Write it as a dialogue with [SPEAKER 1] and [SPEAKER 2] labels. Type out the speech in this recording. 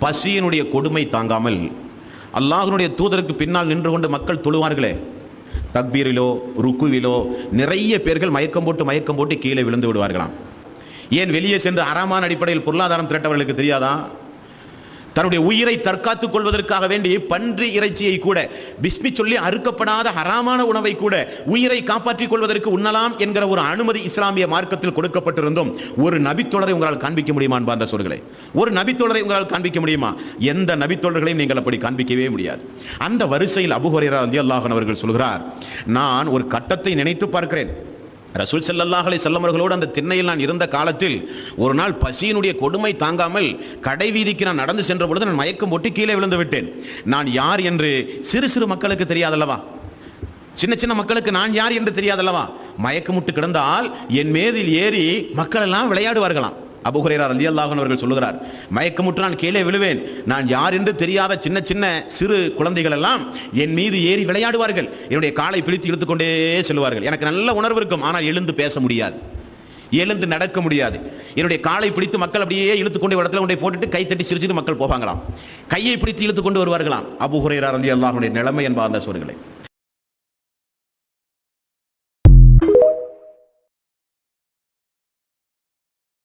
[SPEAKER 1] பசியினுடைய கொடுமை தாங்காமல் அல்லாஹ்வுடைய தூதருக்கு பின்னால் நின்று கொண்டு மக்கள் தொழுவார்களே, தக்பீரிலோ ருக்குவிலோ நிறைய பேர்கள் மயக்கம் போட்டு கீழே விழுந்து விடுவார்களாம். ஏன் வெளியே சென்று அறாமான அடிப்படையில் பொருளாதாரம் திரட்டவர்களுக்கு தெரியாதா? தன்னுடைய உயிரை தற்காத்துக் கொள்வதற்காக வேண்டி பன்றி இறைச்சியை கூட, பிஸ்மி சொல்லி அறுக்கப்படாத ஹராமான உணவை கூட உயிரை காப்பாற்றிக் கொள்வதற்கு உண்ணலாம் என்கிற ஒரு அனுமதி இஸ்லாமிய மார்க்கத்தில் கொடுக்கப்பட்டிருந்தும் ஒரு நபித்தோழரை உங்களால் காண்பிக்க முடியுமா அன்பார்ந்த சோர்களே? ஒரு நபித்தோழரை உங்களால் காண்பிக்க முடியுமா? எந்த நபித்தோழர்களையும் நீங்கள் அப்படி காண்பிக்கவே முடியாது. அந்த வரிசையில் அபூ ஹுரைரா ரலியல்லாஹு அன்ஹு அவர்கள் சொல்கிறார், நான் ஒரு கட்டத்தை நினைத்து பார்க்கிறேன். ரசூல் ஸல்லல்லாஹு அலைஹி வஸல்லம் அவர்களோடு அந்த திண்ணையில் நான் இருந்த காலத்தில் ஒரு நாள் பசியினுடைய கொடுமை தாங்காமல் கடை வீதிக்கு நான் நடந்து சென்ற பொழுது நான் மயக்கம் போட்டு கீழே விழுந்து விட்டேன். நான் யார் என்று சிறு மக்களுக்கு தெரியாதல்லவா? சின்ன மக்களுக்கு நான் யார் என்று தெரியாதல்லவா? மயக்கமுட்டு கிடந்தால் என் மேதில் ஏறி மக்கள் எல்லாம் விளையாடுவார்களாம். அபூ ஹுரைரா ரலியல்லாஹு அன்ஹு அவர்கள் சொல்லுகிறார், மயக்கமுற்று நான் கீழே விழுவேன். நான் யார் என்று தெரியாத சின்ன சிறு குழந்தைகள் எல்லாம் என் மீது ஏறி விளையாடுவார்கள். என்னுடைய காலை பிடித்து இழுத்துக்கொண்டே செல்வார்கள். எனக்கு நல்ல உணர்வு இருக்கும், ஆனால் எழுந்து பேச முடியாது, எழுந்து நடக்க முடியாது. என்னுடைய காலை பிடித்து மக்கள் அப்படியே இழுத்துக்கொண்டு இடத்துல கொண்டே போட்டுட்டு கை தட்டி சிரிச்சுட்டு மக்கள் போவாங்களாம். கையை பிடித்து இழுத்துக்கொண்டு வருவார்களாம். அபூ ஹுரைரா ரலியல்லாஹு அன்ஹுடைய நிலைமை என்பார்ந்த சோர்களே.